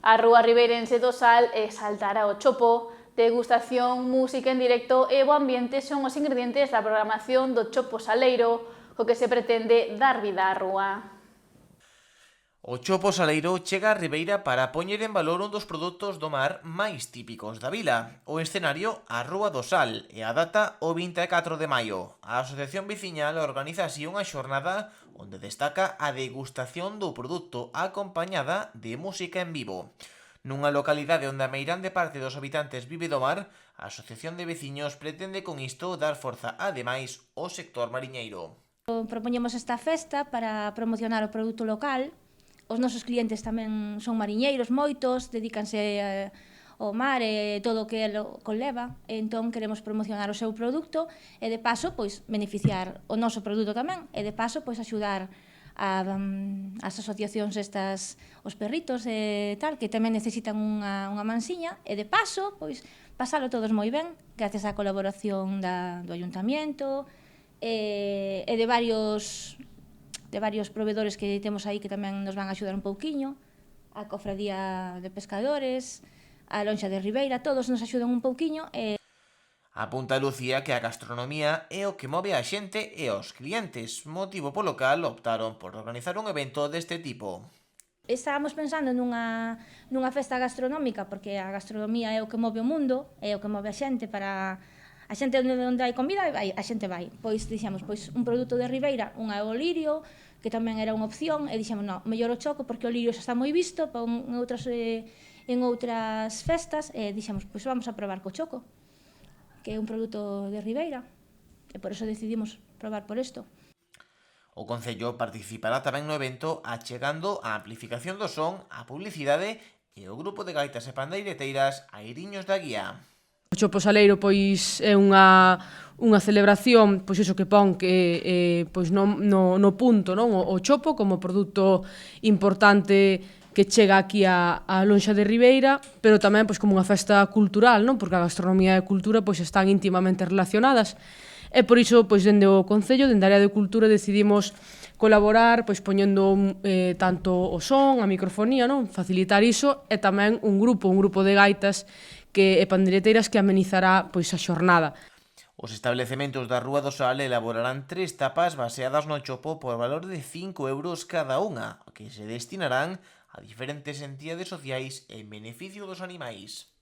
A Rúa Ribeirense do Sal exaltará o chopo, degustación, música en directo e bo ambiente son os ingredientes da programación do chopo saleiro, co que se pretende dar vida á rúa. O chopo saleiro chega a Ribeira para poñer en valor un dos produtos do mar máis típicos da vila. O escenario, a Rúa do Sal, e a data o 24 de maio. A Asociación Veciñal organiza así unha xornada onde destaca a degustación do produto acompañada de música en vivo. Nunha localidade onde a meirande parte dos habitantes vive do mar, a Asociación de Veciños pretende con isto dar forza ademais ao sector mariñeiro. Propoñemos esta festa para promocionar o produto local. Os nosos clientes tamén son mariñeiros, moitos, dedícanse ao mar e todo o que elo conleva, entón queremos promocionar o seu produto e de paso pois beneficiar o noso produto tamén e de paso pois axudar as asociacións estas, os perritos e tal, que tamén necesitan unha mansiña e de paso pois pasalo todos moi ben, gracias á colaboración do Ayuntamiento e de varios provedores que temos aí que tamén nos van a axudar un pouquiño, a Cofradía de Pescadores, a Lonxa de Ribeira, todos nos axudan un pouquiño. Apunta Lucía que a gastronomía é o que move a xente e aos clientes, motivo polo cal optaron por organizar un evento deste tipo. Estábamos pensando nunha festa gastronómica, porque a gastronomía é o que move o mundo, é o que move a xente para... A xente onde hai comida, a xente vai. Pois dixemos, pois un produto de Ribeira, un é o lirio, que tamén era unha opción, e dixemos, non, mellor o choco, porque o lirio xa está moi visto en outras festas, e dixemos, pois vamos a probar co choco, que é un produto de Ribeira, e por eso decidimos probar por isto. O Concello participará tamén no evento achegando a amplificación do son, a publicidade e o grupo de gaitas e pandeireteiras Airiños da Guía. O chopo saleiro pois é unha celebración, pois iso que pon que pois no punto, non, o chopo como produto importante que chega aquí a Lonxa de Ribeira, pero tamén pois como unha festa cultural, non? Porque a gastronomía e a cultura pois están íntimamente relacionadas. E por iso pois dende o Concello, dende a área de cultura decidimos colaborar pois poñendo tanto o son, a microfonía, non? Facilitar iso e tamén un grupo de gaitas e pandeireteiras que amenizará pois a xornada. Os establecementos da Rúa do Sal elaborarán 3 tapas baseadas no chopo por valor de 5 euros cada unha, que se destinarán a diferentes entidades sociais en beneficio dos animais.